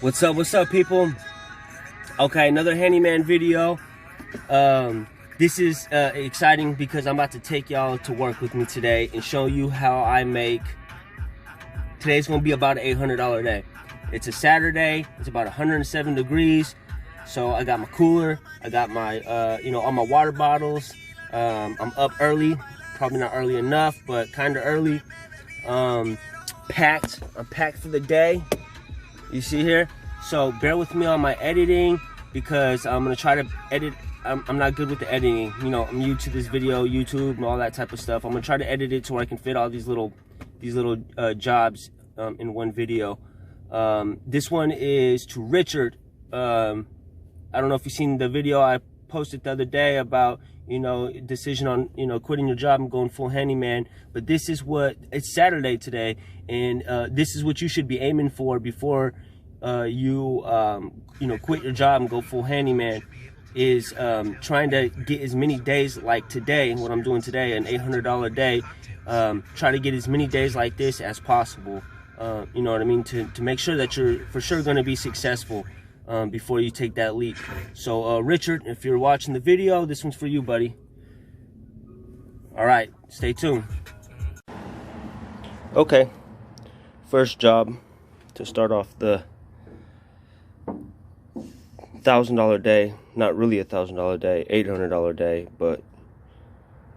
What's up, people? Okay, another handyman video. This is exciting because I'm about to take y'all to work with me today and show you how I make. Today's gonna be about an $800 day. It's a Saturday. It's about 107 degrees. So I got my cooler. I got my, all my water bottles. I'm up early. Probably not early enough, but kind of early. Packed. I'm packed for the day. You see here? So bear with me on my editing because I'm gonna try to edit. I'm not good with the editing. You know, I'm new to this video, YouTube, and all that type of stuff. I'm gonna try to edit it to where I can fit all these little jobs in one video. This one is to Richard. I don't know if you've seen the video I posted the other day about, decision on, quitting your job and going full handyman. But this is it's Saturday today, and this is what you should be aiming for before you quit your job and go full handyman, is trying to get as many days like today, what I'm doing today, an $800 day. Try to get as many days like this as possible. You know what I mean? To make sure that you're for sure going to be successful before you take that leap. So Richard, if you're watching the video, this one's for you, buddy. All right, stay tuned. Okay, first job to start off the $1,000 day. Not really $1,000 day, $800 day, but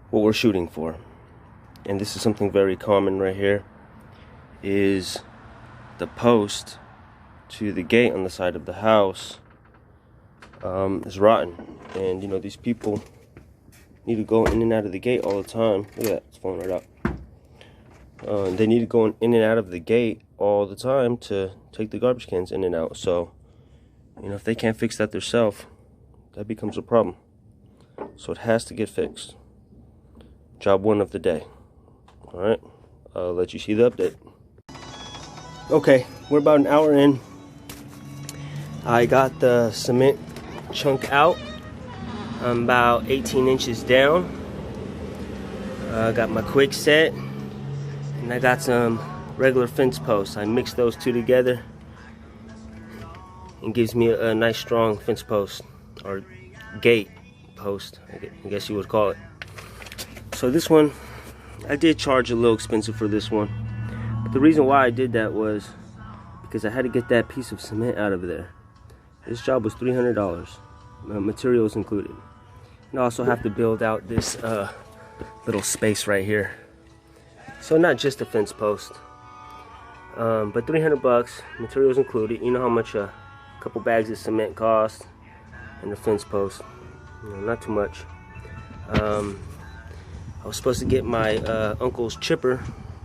what we're shooting for. And this is something very common right here, is the post to the gate on the side of the house is rotten. And these people need to go in and out of the gate all the time. Look at that, it's falling right out. They need to go in and out of the gate all the time to take the garbage cans in and out. So if they can't fix that themselves, that becomes a problem. So it has to get fixed. Job one of the day. All right, I'll let you see the update. Okay, we're about an hour in. I got the cement chunk out. I'm about 18 inches down. I got my quick set, and I got some regular fence posts. I mixed those two together and gives me a nice strong fence post, or gate post, I guess you would call it. So this one, I did charge a little expensive for this one. But the reason why I did that was because I had to get that piece of cement out of there. This job was $300, materials included. And I also have to build out this little space right here. So not just a fence post, but $300, materials included. You know how much a couple bags of cement cost, and the fence post, not too much. I was supposed to get my uncle's chipper.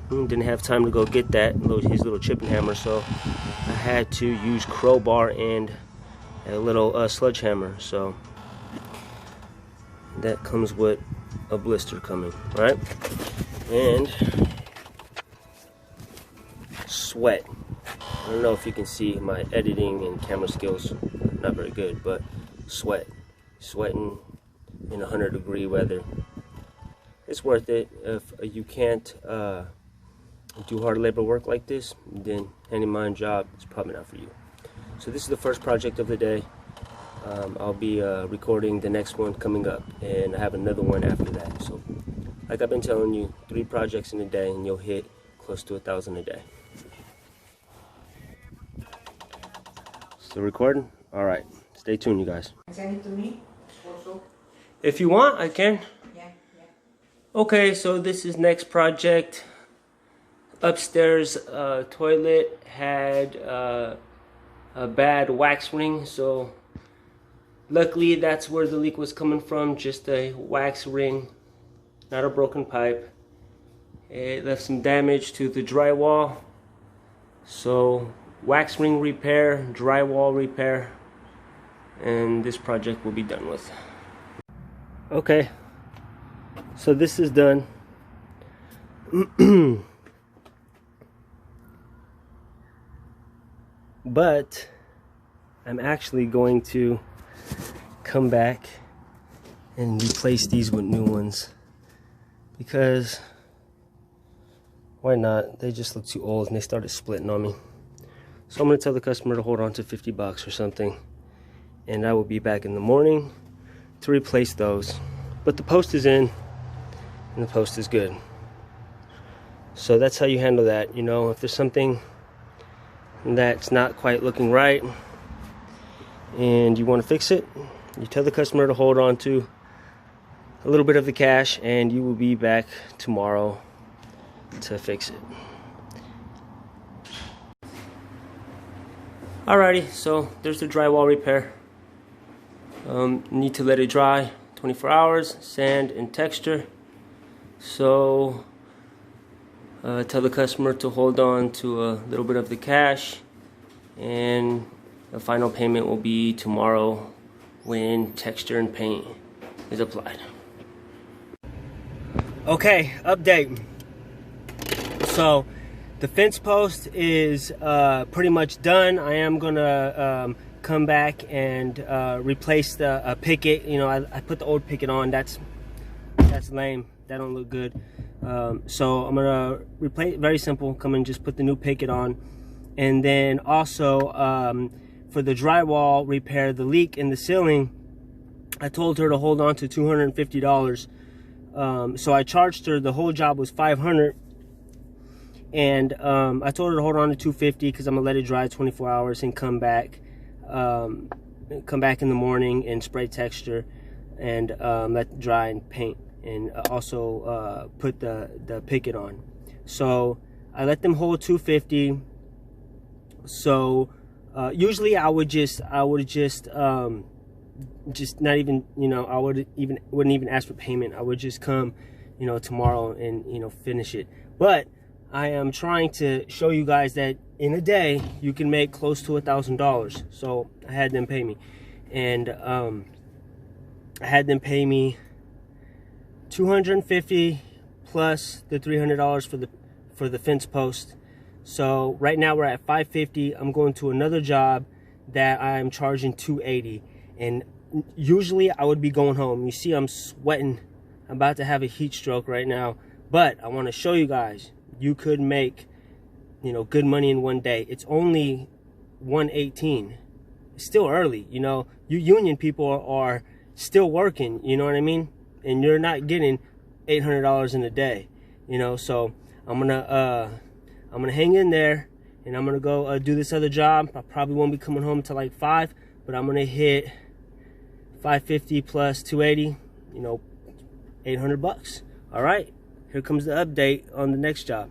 Didn't have time to go get that, his little chipping hammer, so I had to use crowbar and a little sledgehammer. So that comes with a blister coming, right? And sweat. I don't know if you can see my editing and camera skills, not very good, but sweating in 100-degree weather. It's worth it. If you can't do hard labor work like this, then handyman job is probably not for you. So this is the first project of the day. I'll be recording the next one coming up, and I have another one after that. So like I've been telling you, 3 projects in a day and you'll hit close to 1,000 a day. Still recording? All right, stay tuned, you guys. Send it to me also. If you want, I can. Yeah. Okay, so this is next project. Upstairs toilet had a bad wax ring, so luckily that's where the leak was coming from, just a wax ring, not a broken pipe. It left some damage to the drywall, so wax ring repair, drywall repair, and this project will be done with. Okay, so this is done. But I'm actually going to come back and replace these with new ones, because why not? They just look too old and they started splitting on me. So I'm going to tell the customer to hold on to 50 bucks or something, and I will be back in the morning to replace those. But the post is in, and the post is good. So that's how you handle that. You know, if there's something that's not quite looking right and you want to fix it, you tell the customer to hold on to a little bit of the cash, and you will be back tomorrow to fix it. Alrighty, so there's the drywall repair. Need to let it dry 24 hours, sand and texture. So tell the customer to hold on to a little bit of the cash, and the final payment will be tomorrow when texture and paint is applied. Okay, update. So the fence post is pretty much done. I am gonna come back and replace the picket. You know, I put the old picket on. That's lame. That don't look good. So I'm gonna replace. Very simple. Come and just put the new picket on, and then also for the drywall repair, the leak in the ceiling, I told her to hold on to $250. So I charged her. The whole job was $500. And I told her to hold on to $250 because I'm gonna let it dry 24 hours and come back in the morning and spray texture and let it dry and paint, and also put the picket on. So I let them hold $250. So usually I would just not even, you know, I wouldn't even ask for payment. I would just come, you know, tomorrow and, you know, finish it. But I am trying to show you guys that in a day you can make close to $1,000. So I had them pay me, and I had them pay me $250 plus the $300 for the fence post. So right now we're at $550. I'm going to another job that I'm charging $280, and usually I would be going home. You see I'm sweating. I'm about to have a heat stroke right now, but I want to show you guys you could make, you know, good money in one day. It's only 1:18. It's still early, you know. You union people are still working, you know what I mean? And you're not getting $800 in a day, you know. So I'm gonna hang in there, and I'm gonna go do this other job. I probably won't be coming home until like 5, but I'm gonna hit 550 plus 280, you know, 800 bucks. All right. Here comes the update on the next job.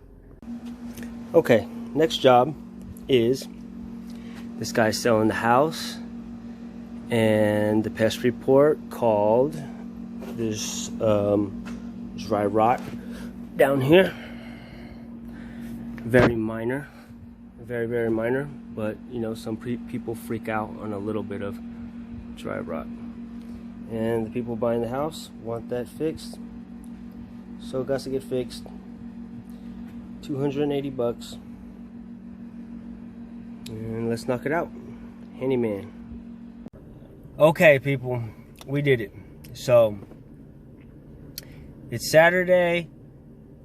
Okay, next job is this guy's selling the house, and the pest report called there's dry rot down here. Very minor, very minor, but you know, some people freak out on a little bit of dry rot, and the people buying the house want that fixed. So it got to get fixed. 280 bucks. And let's knock it out. Handyman. Okay, people, we did it. So it's Saturday.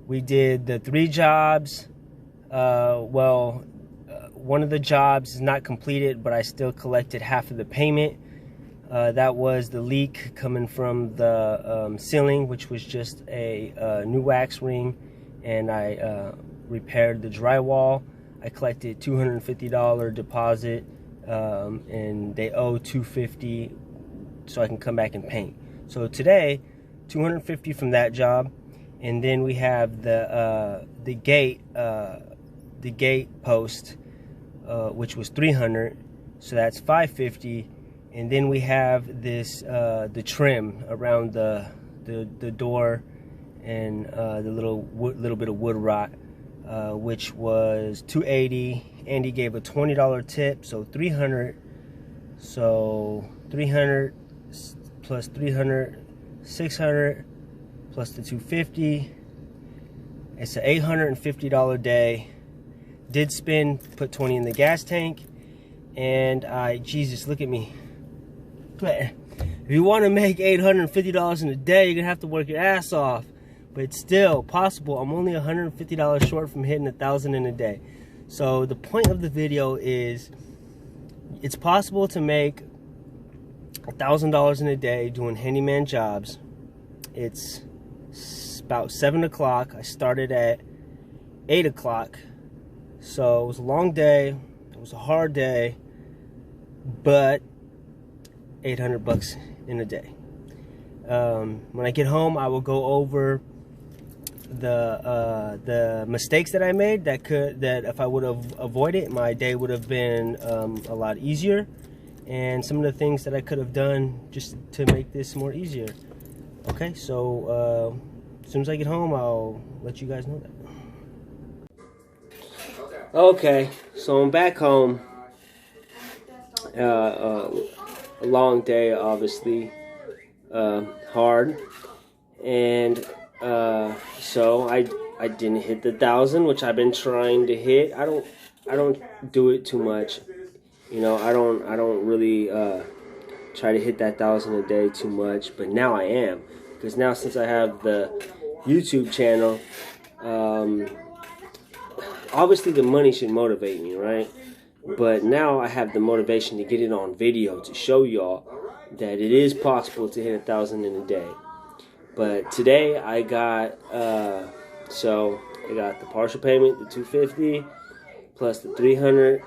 We did the 3 jobs. One of the jobs is not completed, but I still collected half of the payment. That was the leak coming from the ceiling, which was just a new wax ring, and I repaired the drywall. I collected $250 deposit, and they owe $250 so I can come back and paint. So today, $250 from that job, and then we have the gate post, which was $300, so that's $550. And then we have this the trim around the door and the little bit of wood rot, which was $280. Andy gave a $20 tip, so $300. So $300 plus $300, $600 plus the $250. It's an $850 day. Did spend, put 20 in the gas tank, and Jesus, look at me. If you want to make $850 in a day, you're gonna have to work your ass off, but it's still possible. I'm only $150 short from hitting 1,000 in a day. So the point of the video is it's possible to make $1,000 in a day doing handyman jobs. It's about 7 o'clock. I started at 8 o'clock. So it was a long day. It was a hard day, but $800 in a day. When I get home, I will go over the mistakes that I made that if I would have avoided, my day would have been a lot easier, and some of the things that I could have done just to make this more easier. Okay, so as soon as I get home, I'll let you guys know that. Okay, so I'm back home. A long day, obviously, hard, and so I didn't hit the 1,000, which I've been trying to hit. I don't do it too much, you know. I don't really try to hit that 1,000 a day too much, but now I am, because now since I have the YouTube channel, obviously the money should motivate me, right? But now I have the motivation to get it on video to show y'all that it is possible to hit 1,000 in a day. But today I got so I got the partial payment, the $250, plus the $300,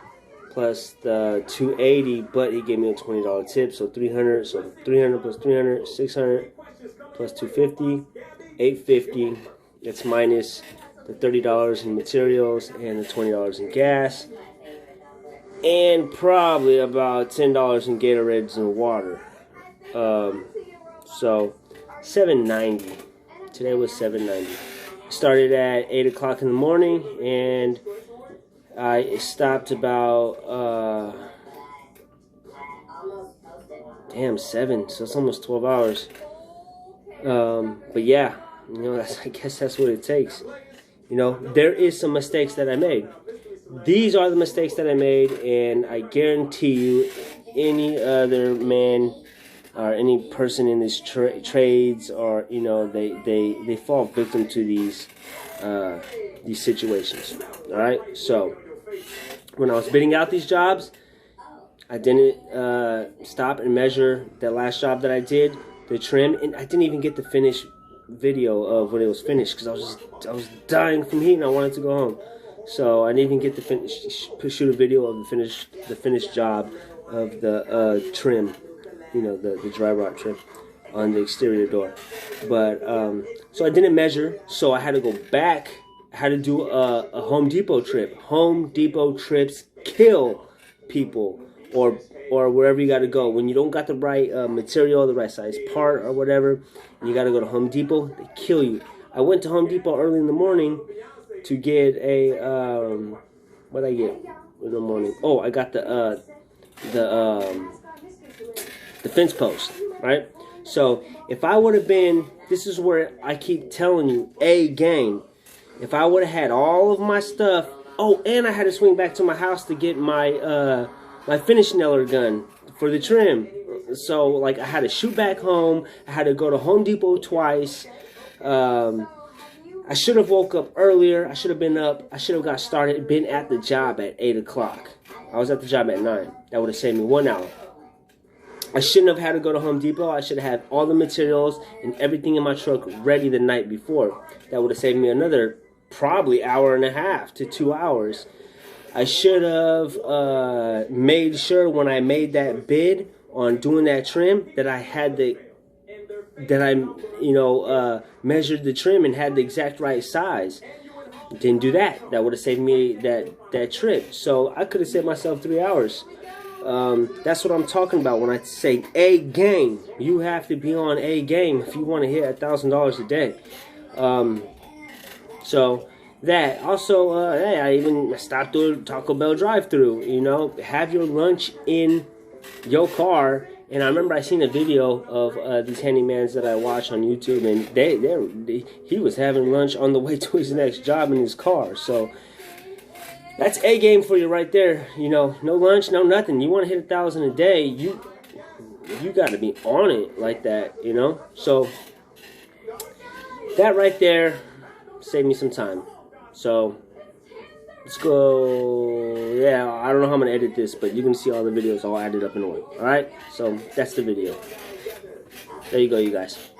plus the $280. But he gave me a $20 tip, so $300. So $300 plus $300, $600, plus $250, $850. It's minus the $30 in materials and the $20 in gas, and probably about $10 in Gatorades and water. So $790. Today was $790. Started at 8 o'clock in the morning, and I stopped about 7. So it's almost 12 hours. But yeah, you know, I guess that's what it takes. You know, there is some mistakes that I made. These are the mistakes that I made, and I guarantee you, any other man or any person in these trades, or you know, they fall victim to these situations. All right. So when I was bidding out these jobs, I didn't stop and measure the last job that I did, the trim, and I didn't even get the finished video of when it was finished, because I was dying from heat and I wanted to go home. So I didn't even get to shoot a video of the finished job of the trim, you know, the dry rot trim on the exterior door. But so I didn't measure, so I had to go back. I had to do a Home Depot trip. Home Depot trips kill people, or wherever you got to go. When you don't got the right material, the right size part or whatever, and you got to go to Home Depot, they kill you. I went to Home Depot early in the morning to get a, what did I get in the morning? Oh, I got the fence post, right? So if I would have been, this is where I keep telling you, A-game. If I would have had all of my stuff, oh, and I had to swing back to my house to get my my finish nailer gun for the trim. So like I had to shoot back home. I had to go to Home Depot twice. I should have woke up earlier. I should have been up. I should have got started, been at the job at 8 o'clock. I was at the job at 9. That would have saved me 1 hour. I shouldn't have had to go to Home Depot. I should have had all the materials and everything in my truck ready the night before. That would have saved me another probably hour and a half to 2 hours. I should have made sure when I made that bid on doing that trim that I had measured the trim and had the exact right size. Didn't do that. That would have saved me that trip. So I could have saved myself 3 hours. That's what I'm talking about when I say A game. You have to be on A game if you want to hit $1,000 a day. So that also, hey, I even stopped doing Taco Bell drive-thru. You know, have your lunch in your car. And I remember I seen a video of these handymans that I watch on YouTube, and he was having lunch on the way to his next job in his car. So that's A game for you right there. You know, no lunch, no nothing. You want to hit 1,000 a day, you got to be on it like that, you know. So that right there saved me some time. So let's go. Yeah, I don't know how I'm gonna edit this, but you're gonna see all the videos all added up in one. Alright? So that's the video. There you go, you guys.